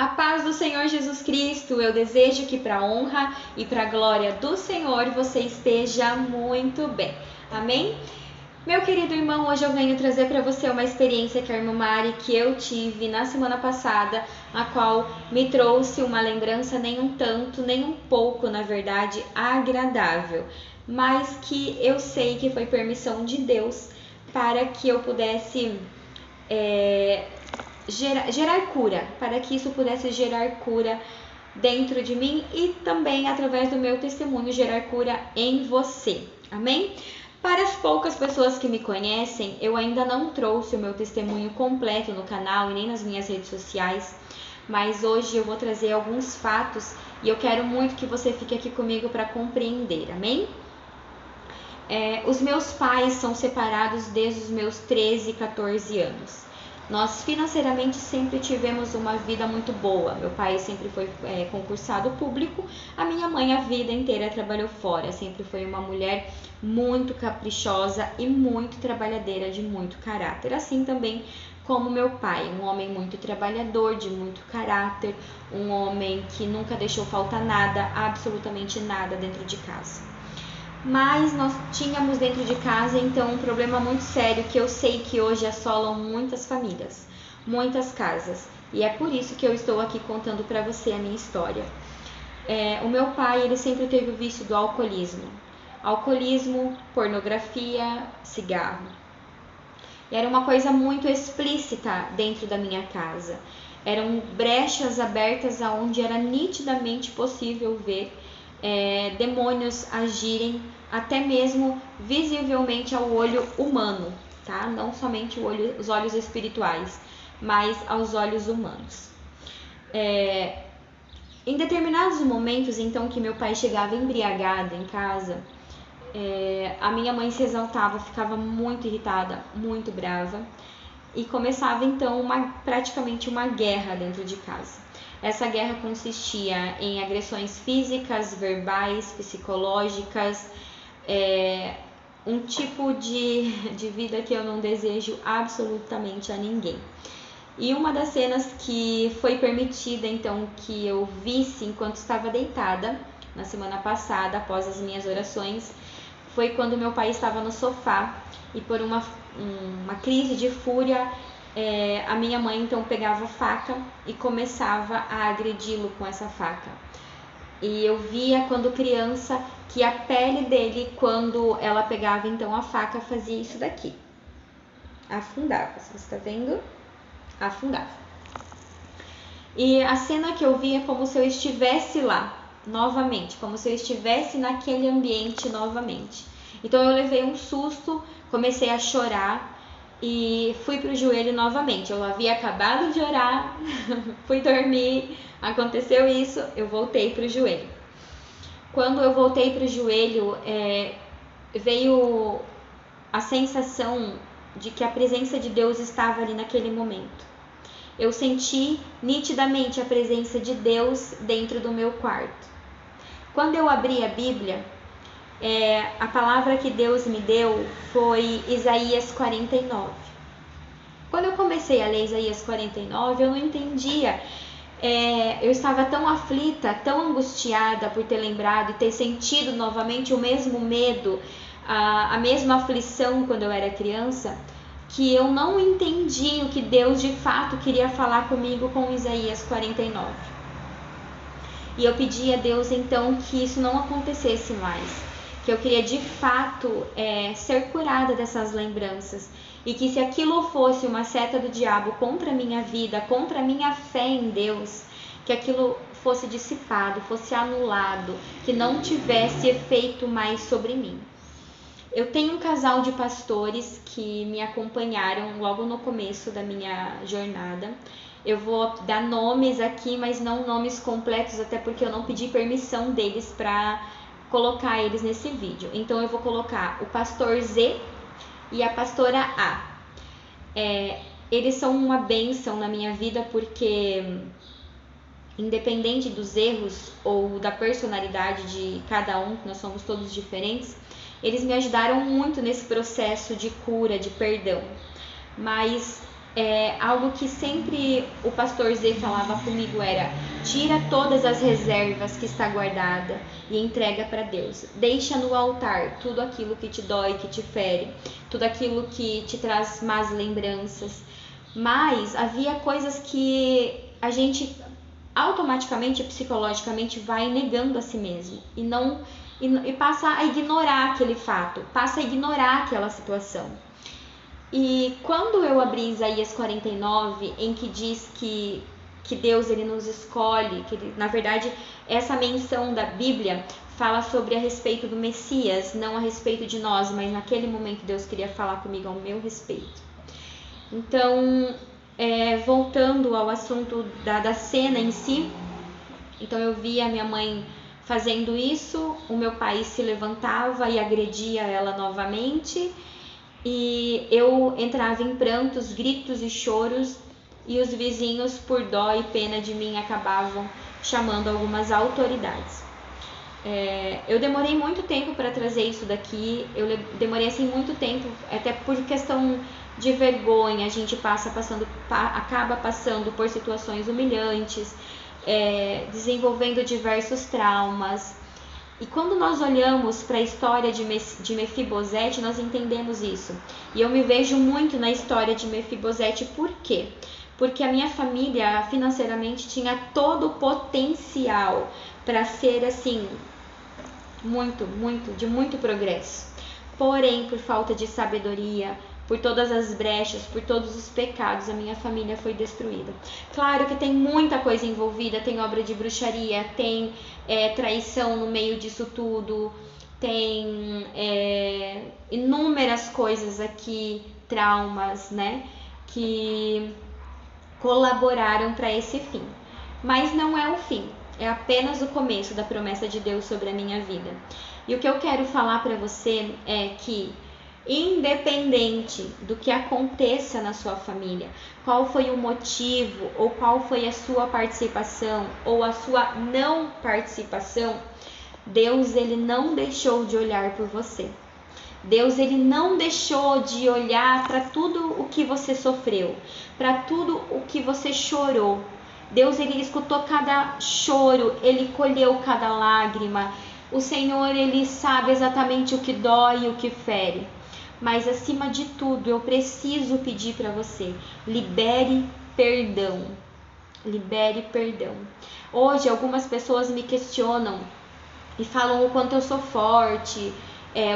A paz do Senhor Jesus Cristo, eu desejo que para a honra e para a glória do Senhor você esteja muito bem. Amém? Meu querido irmão, hoje eu venho trazer para você uma experiência com a irmã Mari que eu tive na semana passada, a qual me trouxe uma lembrança nem um tanto, nem um pouco, na verdade, agradável, mas que eu sei que foi permissão de Deus para que eu pudesse gerar cura, para que isso pudesse gerar cura dentro de mim e também através do meu testemunho gerar cura em você. Amém? Para as poucas pessoas que me conhecem, eu ainda não trouxe o meu testemunho completo no canal e nem nas minhas redes sociais, mas hoje eu vou trazer alguns fatos e eu quero muito que você fique aqui comigo para compreender, amém? Os meus pais são separados desde os meus 13, 14 anos. Nós financeiramente sempre tivemos uma vida muito boa. Meu pai sempre foi concursado público, a minha mãe a vida inteira trabalhou fora. Sempre foi uma mulher muito caprichosa e muito trabalhadeira, de muito caráter. Assim também como meu pai, um homem muito trabalhador, de muito caráter, um homem que nunca deixou faltar nada, absolutamente nada dentro de casa. Mas nós tínhamos dentro de casa então um problema muito sério que eu sei que hoje assolam muitas famílias, muitas casas, e é por isso que eu estou aqui contando para você a minha história. O meu pai, ele sempre teve o vício do alcoolismo, pornografia, cigarro. E era uma coisa muito explícita dentro da minha casa. Eram brechas abertas aonde era nitidamente possível ver demônios agirem até mesmo visivelmente ao olho humano, tá? Não somente os olhos espirituais, mas aos olhos humanos. Em determinados momentos, então, que meu pai chegava embriagado em casa, a minha mãe se exaltava, ficava muito irritada, muito brava, e começava então praticamente uma guerra dentro de casa. Essa guerra consistia em agressões físicas, verbais, psicológicas, um tipo de vida que eu não desejo absolutamente a ninguém. E uma das cenas que foi permitida, então, que eu visse enquanto estava deitada, na semana passada, após as minhas orações, foi quando meu pai estava no sofá e por uma crise de fúria, a minha mãe então pegava a faca e começava a agredi-lo com essa faca. E eu via quando criança que a pele dele, quando ela pegava então a faca, fazia isso daqui. Afundava, você está vendo? Afundava. E a cena que eu via é como se eu estivesse lá novamente, como se eu estivesse naquele ambiente novamente. Então eu levei um susto, comecei a chorar e fui pro joelho novamente. Eu havia acabado de orar, fui dormir, aconteceu isso, eu voltei pro joelho. Quando eu voltei pro joelho, veio a sensação de que a presença de Deus estava ali naquele momento. Eu senti nitidamente a presença de Deus dentro do meu quarto. Quando eu abri a Bíblia, a palavra que Deus me deu foi Isaías 49. Quando eu comecei a ler Isaías 49, eu não entendia. Eu estava tão aflita, tão angustiada por ter lembrado e ter sentido novamente o mesmo medo, a mesma aflição quando eu era criança, que eu não entendi o que Deus de fato queria falar comigo com Isaías 49. E eu pedi a Deus então que isso não acontecesse mais, que eu queria de fato ser curada dessas lembranças, e que se aquilo fosse uma seta do diabo contra a minha vida, contra a minha fé em Deus, que aquilo fosse dissipado, fosse anulado, que não tivesse efeito mais sobre mim. Eu tenho um casal de pastores que me acompanharam logo no começo da minha jornada. Eu vou dar nomes aqui, mas não nomes completos, até porque eu não pedi permissão deles para colocar eles nesse vídeo. Então eu vou colocar o pastor Z e a pastora A. Eles são uma bênção na minha vida porque, independente dos erros ou da personalidade de cada um, nós somos todos diferentes, eles me ajudaram muito nesse processo de cura, de perdão. Mas Algo que sempre o pastor Zé falava comigo era: tira todas as reservas que está guardada e entrega para Deus. Deixa no altar tudo aquilo que te dói, que te fere, tudo aquilo que te traz más lembranças. Mas havia coisas que a gente automaticamente, psicologicamente, vai negando a si mesmo e passa a ignorar aquele fato, passa a ignorar aquela situação. E quando eu abri Isaías 49, em que diz que Deus ele nos escolhe, que ele, na verdade, essa menção da Bíblia fala sobre a respeito do Messias, não a respeito de nós, mas naquele momento Deus queria falar comigo ao meu respeito. Então, voltando ao assunto da cena em si, então eu via a minha mãe fazendo isso, o meu pai se levantava e agredia ela novamente, e eu entrava em prantos, gritos e choros, e os vizinhos, por dó e pena de mim, acabavam chamando algumas autoridades. Eu demorei muito tempo para trazer isso daqui, eu demorei assim muito tempo, até por questão de vergonha, a gente acaba passando por situações humilhantes, desenvolvendo diversos traumas. E quando nós olhamos para a história de Mefibosete, nós entendemos isso. E eu me vejo muito na história de Mefibosete. Por quê? Porque a minha família financeiramente tinha todo o potencial para ser assim, de muito progresso. Porém, por falta de sabedoria, por todas as brechas, por todos os pecados, a minha família foi destruída. Claro que tem muita coisa envolvida, tem obra de bruxaria, tem traição no meio disso tudo, tem inúmeras coisas aqui, traumas, né, que colaboraram para esse fim. Mas não é o fim, é apenas o começo da promessa de Deus sobre a minha vida. E o que eu quero falar para você é que, independente do que aconteça na sua família, qual foi o motivo ou qual foi a sua participação ou a sua não participação, Deus ele não deixou de olhar por você. Deus ele não deixou de olhar para tudo o que você sofreu, para tudo o que você chorou. Deus ele escutou cada choro, ele colheu cada lágrima. O Senhor ele sabe exatamente o que dói e o que fere. Mas acima de tudo, eu preciso pedir para você: libere perdão. Libere perdão. Hoje, algumas pessoas me questionam e falam o quanto eu sou forte,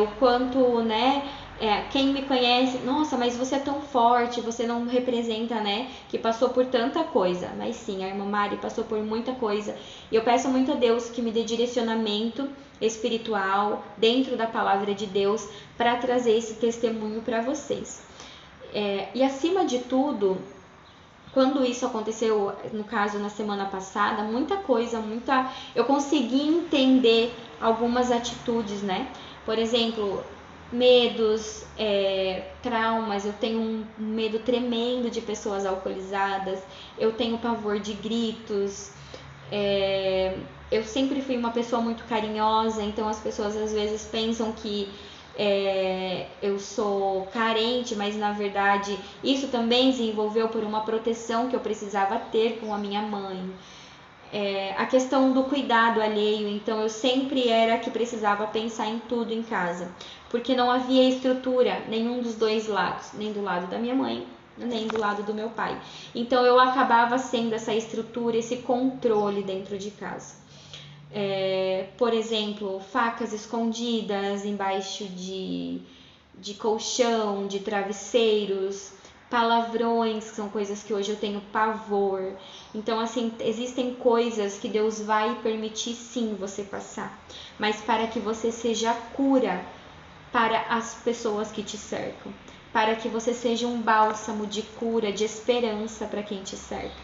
o quanto, né? Quem me conhece, nossa, mas você é tão forte, você não representa, né? Que passou por tanta coisa. Mas sim, a irmã Mari passou por muita coisa. E eu peço muito a Deus que me dê direcionamento espiritual dentro da palavra de Deus para trazer esse testemunho para vocês. E acima de tudo, quando isso aconteceu, no caso na semana passada, eu consegui entender algumas atitudes, né? Por exemplo, medos, traumas. Eu tenho um medo tremendo de pessoas alcoolizadas, eu tenho pavor de gritos. Eu sempre fui uma pessoa muito carinhosa, então as pessoas às vezes pensam que eu sou carente, mas na verdade isso também desenvolveu por uma proteção que eu precisava ter com a minha mãe. A questão do cuidado alheio, então eu sempre era que precisava pensar em tudo em casa, porque não havia estrutura nenhum dos dois lados, nem do lado da minha mãe, nem do lado do meu pai. Então eu acabava sendo essa estrutura, esse controle dentro de casa. Por exemplo, facas escondidas embaixo de colchão, de travesseiros, palavrões, que são coisas que hoje eu tenho pavor. Então, assim, existem coisas que Deus vai permitir sim você passar, mas para que você seja cura para as pessoas que te cercam, para que você seja um bálsamo de cura, de esperança para quem te cerca.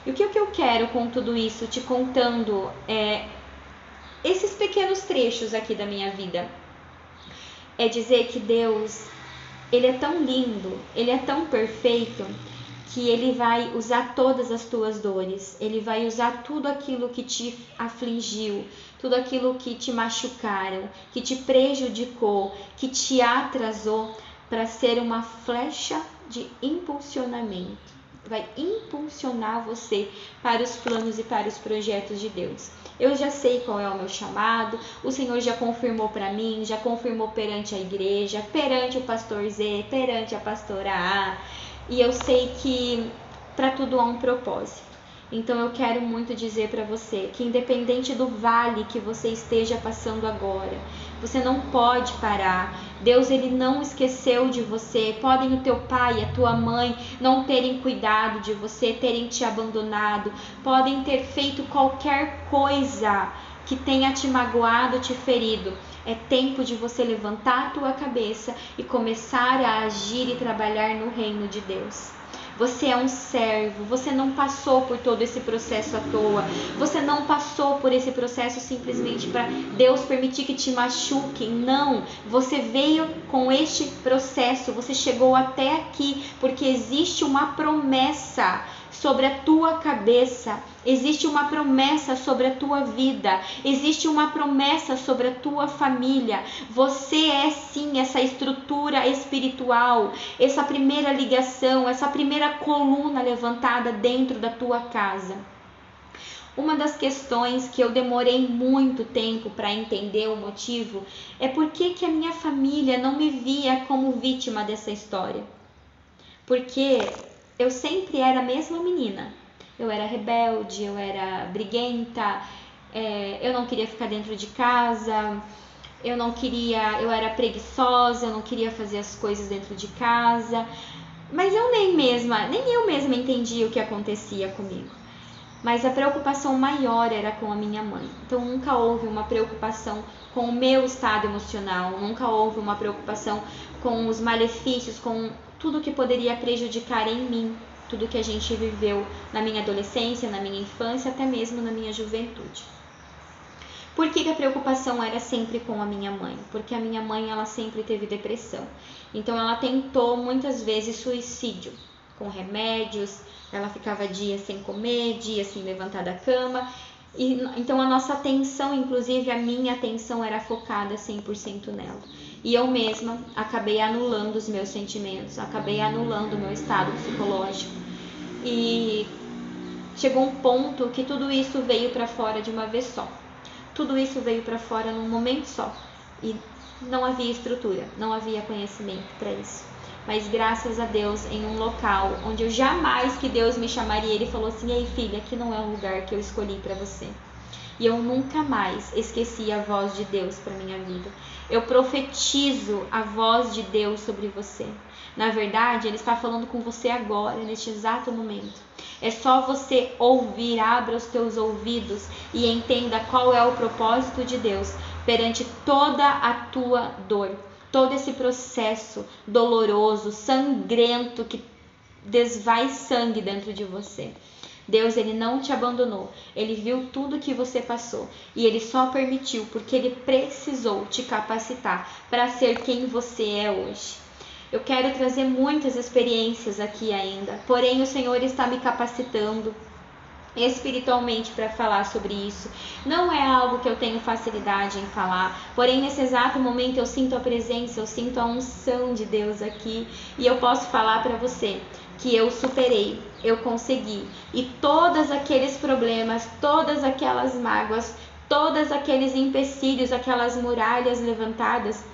E o que eu quero com tudo isso, te contando esses pequenos trechos aqui da minha vida, é dizer que Deus, ele é tão lindo, ele é tão perfeito, que ele vai usar todas as tuas dores, ele vai usar tudo aquilo que te afligiu, tudo aquilo que te machucaram, que te prejudicou, que te atrasou, para ser uma flecha de impulsionamento. Vai impulsionar você para os planos e para os projetos de Deus. Eu já sei qual é o meu chamado, o Senhor já confirmou para mim, já confirmou perante a igreja, perante o pastor Z, perante a pastora A, e eu sei que para tudo há um propósito. Então eu quero muito dizer para você que independente do vale que você esteja passando agora, você não pode parar. Deus, ele não esqueceu de você. Podem o teu pai e a tua mãe não terem cuidado de você, terem te abandonado, podem ter feito qualquer coisa que tenha te magoado, te ferido. É tempo de você levantar a tua cabeça e começar a agir e trabalhar no reino de Deus. Você é um servo, você não passou por todo esse processo à toa, você não passou por esse processo simplesmente para Deus permitir que te machuquem, não, você veio com este processo, você chegou até aqui porque existe uma promessa sobre a tua cabeça, existe uma promessa sobre a tua vida, existe uma promessa sobre a tua família. Você é sim essa estrutura espiritual, essa primeira ligação, essa primeira coluna levantada dentro da tua casa. Uma das questões que eu demorei muito tempo para entender o motivo é por que a minha família não me via como vítima dessa história. Porque eu sempre era a mesma menina. Eu era rebelde, eu era briguenta, eu não queria ficar dentro de casa, eu era preguiçosa, eu não queria fazer as coisas dentro de casa. Mas nem eu mesma entendia o que acontecia comigo. Mas a preocupação maior era com a minha mãe. Então nunca houve uma preocupação com o meu estado emocional, nunca houve uma preocupação com os malefícios, com tudo que poderia prejudicar em mim, tudo que a gente viveu na minha adolescência, na minha infância, até mesmo na minha juventude. Por que a preocupação era sempre com a minha mãe? Porque a minha mãe, ela sempre teve depressão. Então ela tentou muitas vezes suicídio, com remédios, ela ficava dias sem comer, dias sem levantar da cama. Então a nossa atenção, inclusive a minha atenção, era focada 100% nela. E eu mesma acabei anulando os meus sentimentos, acabei anulando o meu estado psicológico. E chegou um ponto que tudo isso veio para fora de uma vez só. Tudo isso veio para fora num momento só. E não havia estrutura, não havia conhecimento para isso. Mas graças a Deus, em um local onde eu jamais que Deus me chamaria, Ele falou assim: ei filha, aqui não é o lugar que eu escolhi para você. E eu nunca mais esqueci a voz de Deus para minha vida. Eu profetizo a voz de Deus sobre você. Na verdade, Ele está falando com você agora, neste exato momento. É só você ouvir, abra os teus ouvidos e entenda qual é o propósito de Deus perante toda a tua dor. Todo esse processo doloroso, sangrento, que desvai sangue dentro de você. Deus, Ele não te abandonou. Ele viu tudo que você passou. E Ele só permitiu porque Ele precisou te capacitar para ser quem você é hoje. Eu quero trazer muitas experiências aqui ainda. Porém, o Senhor está me capacitando espiritualmente para falar sobre isso. Não é algo que eu tenho facilidade em falar, porém nesse exato momento eu sinto a presença, eu sinto a unção de Deus aqui, e eu posso falar para você que eu superei, eu consegui, e todos aqueles problemas, todas aquelas mágoas, todos aqueles empecilhos, aquelas muralhas levantadas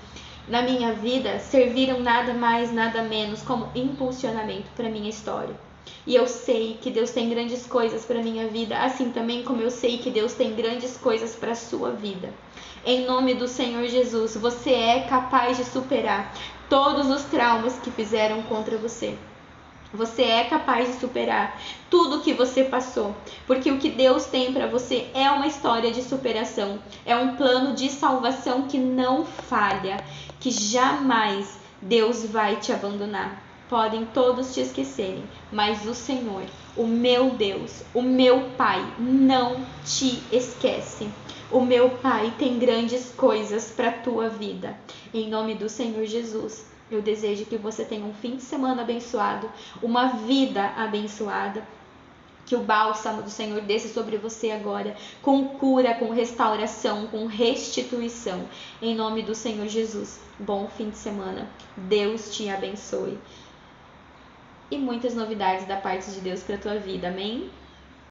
na minha vida serviram nada mais, nada menos como impulsionamento para minha história. E eu sei que Deus tem grandes coisas para a minha vida, assim também como eu sei que Deus tem grandes coisas para a sua vida. Em nome do Senhor Jesus, você é capaz de superar todos os traumas que fizeram contra você. Você é capaz de superar tudo que você passou, porque o que Deus tem para você é uma história de superação, é um plano de salvação que não falha, que jamais Deus vai te abandonar. Podem todos te esquecerem, mas o Senhor, o meu Deus, o meu Pai, não te esquece. O meu Pai tem grandes coisas para a tua vida. Em nome do Senhor Jesus, eu desejo que você tenha um fim de semana abençoado, uma vida abençoada. Que o bálsamo do Senhor desça sobre você agora, com cura, com restauração, com restituição. Em nome do Senhor Jesus. Bom fim de semana. Deus te abençoe. e muitas novidades da parte de Deus para tua vida. Amém?